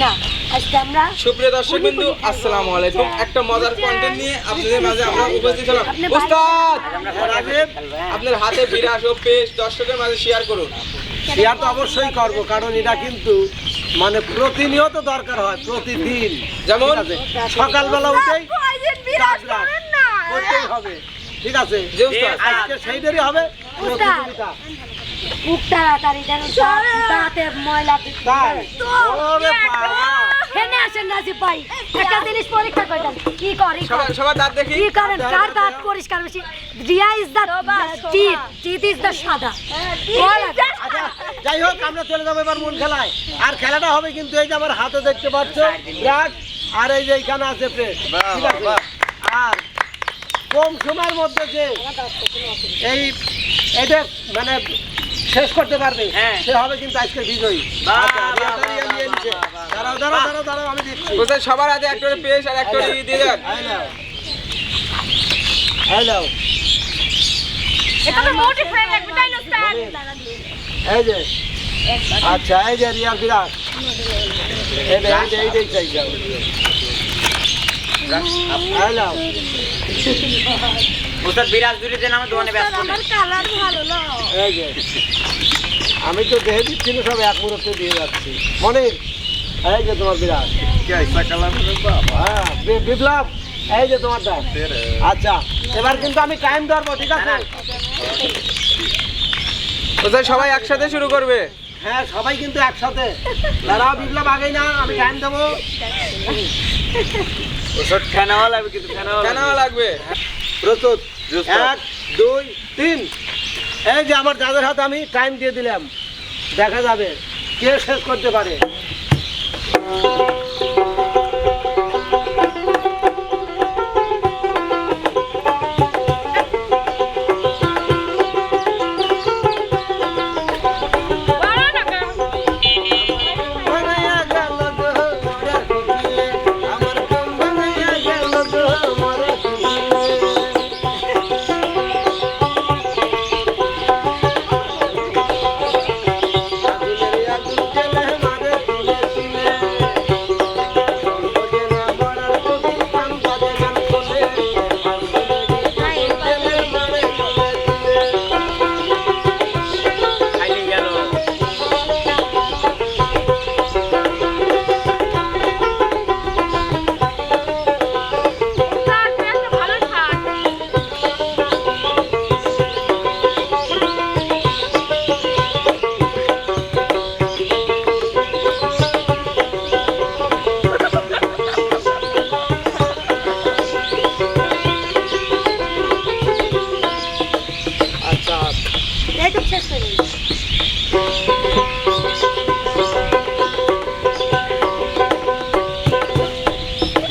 না আজকে আমরা সুপ্রিয় দর্শকবৃন্দু আসসালামু আলাইকুম একটা মজার কন্টেন্ট নিয়ে আপনাদের মাঝে আমরা উপস্থিত হলাম উস্তাদ আপনার হাতে বিরাস ও পেশ দর্শকের মাঝে শেয়ার করুন শেয়ার তো অবশ্যই করব কারণ এটা কিন্তু মানে প্রতিনিয়ত দরকার হয় প্রতিদিন যেমন সকালবেলা উঠেই করতেই হবে ঠিক আছে জি উস্তাদ আজকে সেইটারই হবে প্রতিযোগিতা খুব তাড়াতাড়ি যেন দাঁতে ময়লা তাই ওরে বাবা হেনে আসেন রাজি ভাই একটা জিনিস পরীক্ষা করে দেন কি করি সবার দাঁত দেখি কি করেন কার দাঁত পরিষ্কার বেশি রিয়া is the teeth is the সাদা আচ্ছা যাই হোক আমরা চলে যাবো এবার মূল খেলায় আর খেলাটা হবে কিন্তু এই যে আমার হাতে দেখতে পাচ্ছ ব্রাশ আর এই যে এখানে আছে প্লেট ঠিক আছে আর কম সময়ের মধ্যে যে এটা মানে শেষ করতে পারবে সে হবে কিন্তু আজকে বিজয়ী দাঁড়াও দাঁড়াও দাঁড়াও দাঁড়াও আমি দিচ্ছি উস্তাদ সবার হাতে একটা করে পেশ আর একটা করে দিয়ে দেন হ্যালো এটা তো মোটি ফ্রেন্ড লাগবে তাই না স্যার এই যে আচ্ছা এই যে রিয়া বিরাট এই চাই যাও হ্যালো ওস্তাদ বিরাজ দূরে দেন আমার দোকানে ব্যস্ত নেই আমার কালার ভালো না এই যে আমি তো দেখে দিচ্ছি না সব এক মুহূর্তে দিয়ে যাচ্ছি মনে এই যে তোমার বিরাট হ্যাঁ বিপ্লব এই যে তোমার দাম আচ্ছা এবার কিন্তু আমি টাইম ধরবো ঠিক আছে উস্তাদ সবাই একসাথে শুরু করবে হ্যাঁ সবাই কিন্তু একসাথে দাঁড়াও বিপ্লব আগেই না আমি টাইম দেবো ওস্তাদ ফেনাও লাগবে কিন্তু কেন লাগবে প্রস্তুত 1 2 3 এই যে আমার যাদের হাতে আমি টাইম দিয়ে দিলাম দেখা যাবে কে শেষ করতে পারে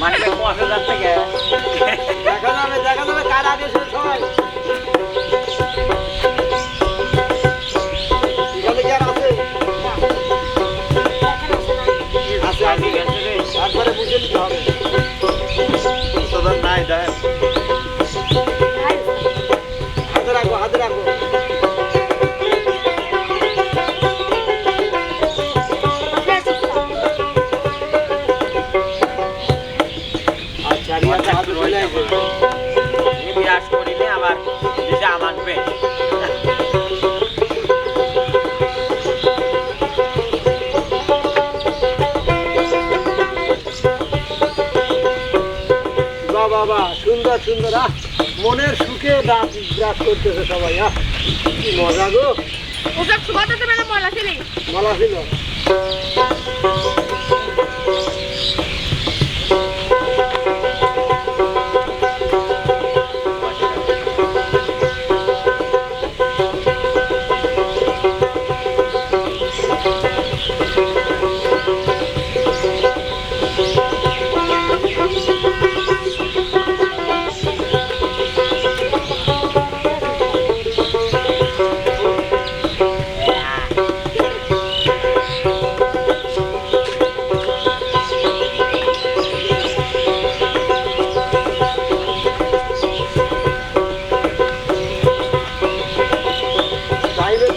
মানে 5000 টাকা দেখা যাবে কার আগে শেষ হয় এখানে কি আর আছে আছে আগে গেছে রে একবারে বুঝে নিতে হবে ওস্তাদ নাই দেন হাতে রাখো আচ্ছা রিয়াতে হাতে চলে আসবে বিরাজ করিলে আবার যেটা আমার বেশ বাবা সুন্দর সুন্দর মনের সুখে দাঁত ব্রাশ করতেছে সবাই কি মজা গো ওটা সুগাতে মেলা ময়লা ছিল মলা ছিল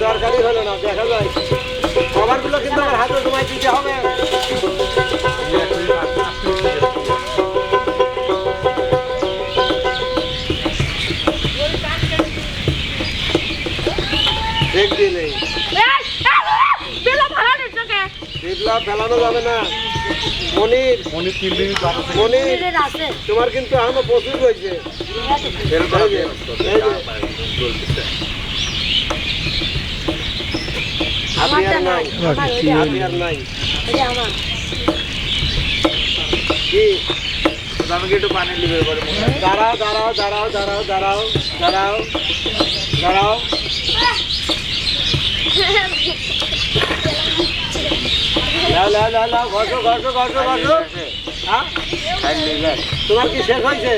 দরকারই হলো না দেখা যায় খাবারগুলো কিন্তু আমার হাতে সময় দিতে হবে বাঁচানো যাবে না। মনির মনিরের আছে তোমার কিন্তু এখনো প্রচুর রয়েছে। হাতি আর নাই, হাতি আর নাই। এই যে আমার কি আমাকে একটু পানি লিবে করে মনে হয়। দাঁড়াও দাঁড়াও দাঁড়াও দাঁড়াও দাঁড়াও দাঁড়াও দাঁড়াও লাও লাও লাও লাও ঘষো ঘষো ঘষো ঘষো। হ্যাঁ খাই লিবে। তোমার কি শেষ হয়েছে?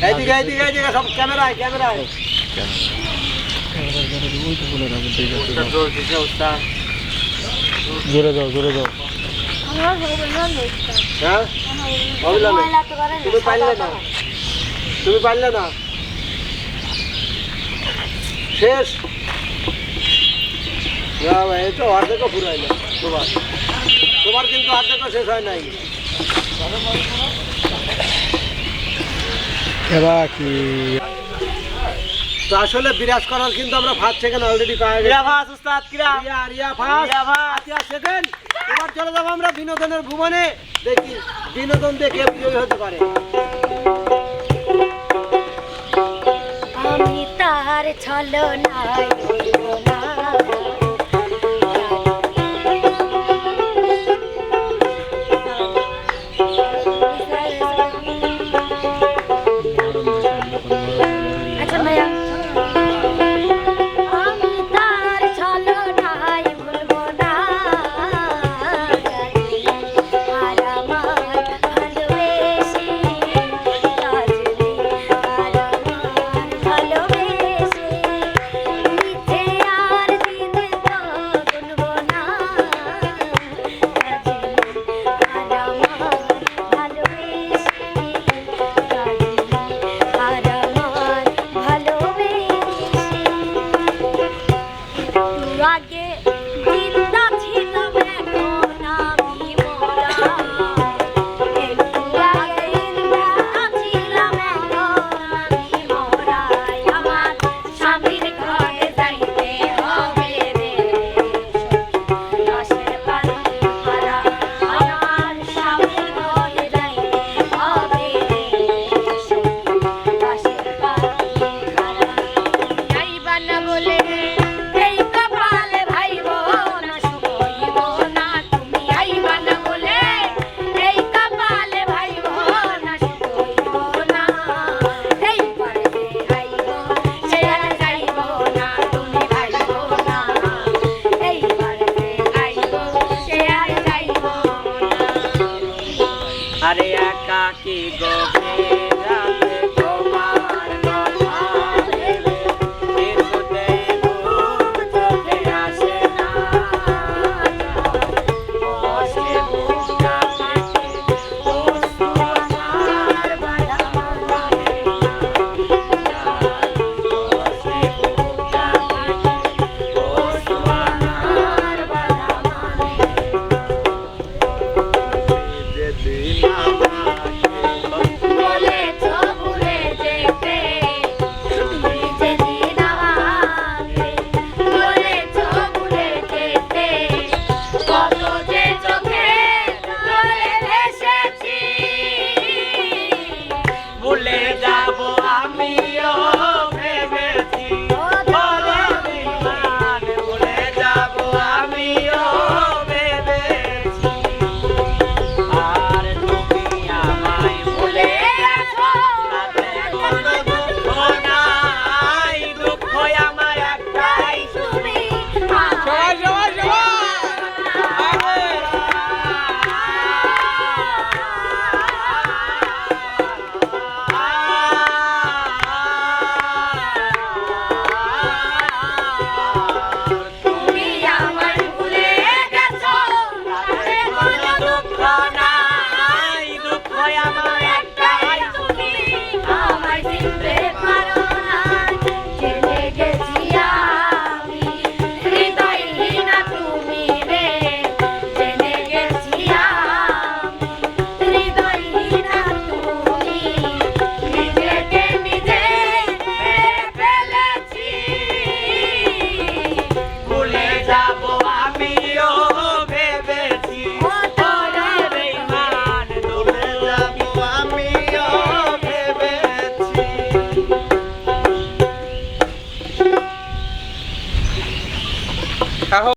এইদিকে এইদিকে এইদিকে সব ক্যামেরায় ক্যামেরায়। ওটা জোর দিছে উস্তাদ। আমার ভগবান হ্যাঁ অবিলা নেই। ময়লা তো করে না তুমি পারলে না, তুমি পারলে না, শেষ। না ভাই, এই তো অর্ধেকও ফুরাই না তোমার, তোমার কিন্তু অর্ধেকও শেষ হয় নাই। তো আসলে বিরাজ করার কিন্তু আমরা ফার্স্ট সেকেন্ড অলরেডি পাই গেছি। ফাস উস্তাদ কিরা। রিয়া ফার্স্ট, আতিয়া সেকেন্ড। এবার চলে যাবো আমরা বিনোদনের ভুবনে, দেখি বিনোদন দিয়ে কে বিজয়ী হতে পারে। আমি তার ছলনায় রইব না। আচ্ছা ভাইয়া